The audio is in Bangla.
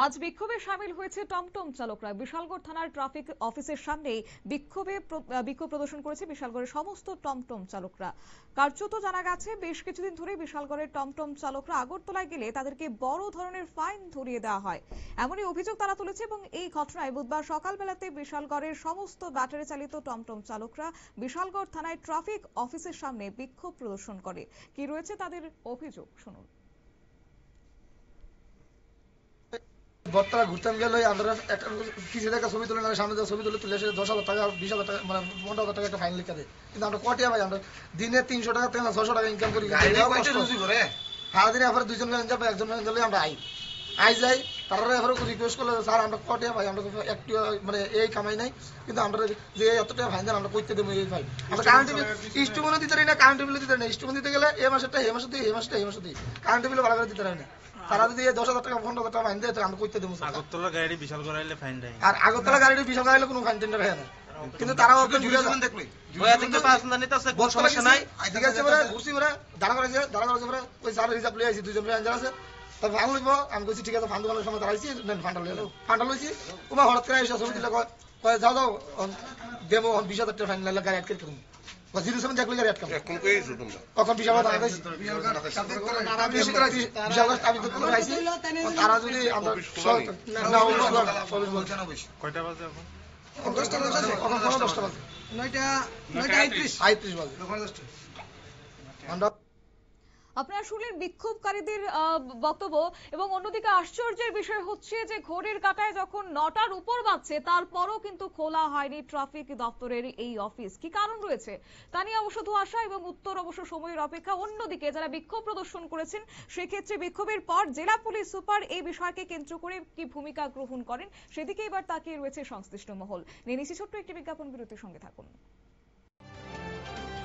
আজ বিক্ষোভে সামিল হয়েছে টমটম চালকরা। বিশালগড় থানার ট্রাফিক অফিসের সামনে বিক্ষোভ প্রদর্শন করেছে বিশালগড়ের সমস্ত টমটম চালকরা। কার্যত জানা গেছে বেশ কিছুদিন ধরে বিশালগড়ের টমটম চালকরা আগরতলায় গেলে তাদেরকে বড় ধরনের ফাইন ধরিয়ে দেওয়া হয়, এমনই অভিযোগ তারা তুলেছে। এবং এই ঘটনায় বুধবার সকালবেলাতে বিশালগড়ের সমস্ত ব্যাটারি চালিত টমটম চালকরা বিশালগড় থানায় ট্রাফিক অফিসের সামনে বিক্ষোভ প্রদর্শন করে। কি রয়েছে তাদের অভিযোগ, শুনুন। বর্তমানে ঘুরতাম গেলে আমরা কিছু টাকা ছবি তুলে না, সামনে ছবি তুলে 10,000 টাকা 20,000 টাকা মানে 15,000 টাকা একটা ফাইন লিখে দেয়। কিন্তু আমরা কটিয়া ভাই, আমরা দিনে 300 টাকা 600 টাকা ইনকাম করি। সারাদিনে এবার 2 জন ম্যানেজার বা 1 জন ম্যানেজার আমরা আই যাই, তারা এবার রিকোয়েস্ট করলে স্যার আমরা কটিয়া ভাই, আমরা একটু মানে এই কামাই নাই, কিন্তু আমরা যে এত টাকা ফাইন দেন আমরা করতে দেবো এই ভাই। আমরা কারেন্ট বিল ইস্টুমনে দিতে পারি না, কারেন্ট বিল দিতে পারি না। ইস্টুমন দিতে গেলে এই মাসেরটা এই মাসে দিই, এই মাসটা এই মাসে দিই, কারেন্ট বিল ভালো করে দিতে পারি না। তারা যদি 10,000 টাকা 15,000 টাকা ফাইন দেয় আমরা করতে দেবো। আগরতলা গাড়ি বিশাল করাইলে ফাইন দেয়, আর আগরতলা গাড়ি বিশাল করাইলে কোনো ফাইন টেন্ডার হয় না। কিন্তু তারা ওকে ঘুরে দেখলে সমস্যা নাই, ঠিক আছে বলে ঘুরছি বলে দাঁড়া করেছে বলে ওই স্যার রিজার্ভ লিয়ে আসি 2 জন ম্যানেজার আছে, তবে ফান লইব। আমি বলছি ঠিক আছে, ফান দোকানের সময় দাঁড়াইছি, ফান্ডা লইছি। তোমার হঠাৎ করে এসে ছবি দিলে কয় যাও যাও দেবো 20,000 টাকা ফাইন লাগলে গাড়ি আটকে করবো। জিরো দেখলে গাড়ি আটকাবো। তখন বিশাল তারা যদি আমরা কয়টা বাজে এখন? 10টা বাজে, 9:35 বাজে। আপনারা শুনলেন বিক্ষোভকারীদের বক্তব্য। এবং অন্যদিকে আশ্চর্যের বিষয় হচ্ছে যে ঘড়ির কাঁটায় যখন 9টার উপর বাজছে তারপরও কিন্তু খোলা হয়নি ট্রাফিক দপ্তরের এই অফিস। কি কারণ রয়েছে তা নিয়ে অবশ্য ধোঁয়াশা এবং উত্তর অবশ্য সময়ের অপেক্ষা। অন্যদিকে যারা বিক্ষোভ প্রদর্শন করেছেন সেক্ষেত্রে বিক্ষোভের পর জেলা পুলিশ সুপার এই বিষয়কে কেন্দ্র করে কি ভূমিকা গ্রহণ করেন সেদিকে এবার তাকিয়ে রয়েছে সংশ্লিষ্ট মহল। নিয়ে নিচ্ছি ছোট্ট একটি বিজ্ঞাপন বিরতির সঙ্গে থাকুন।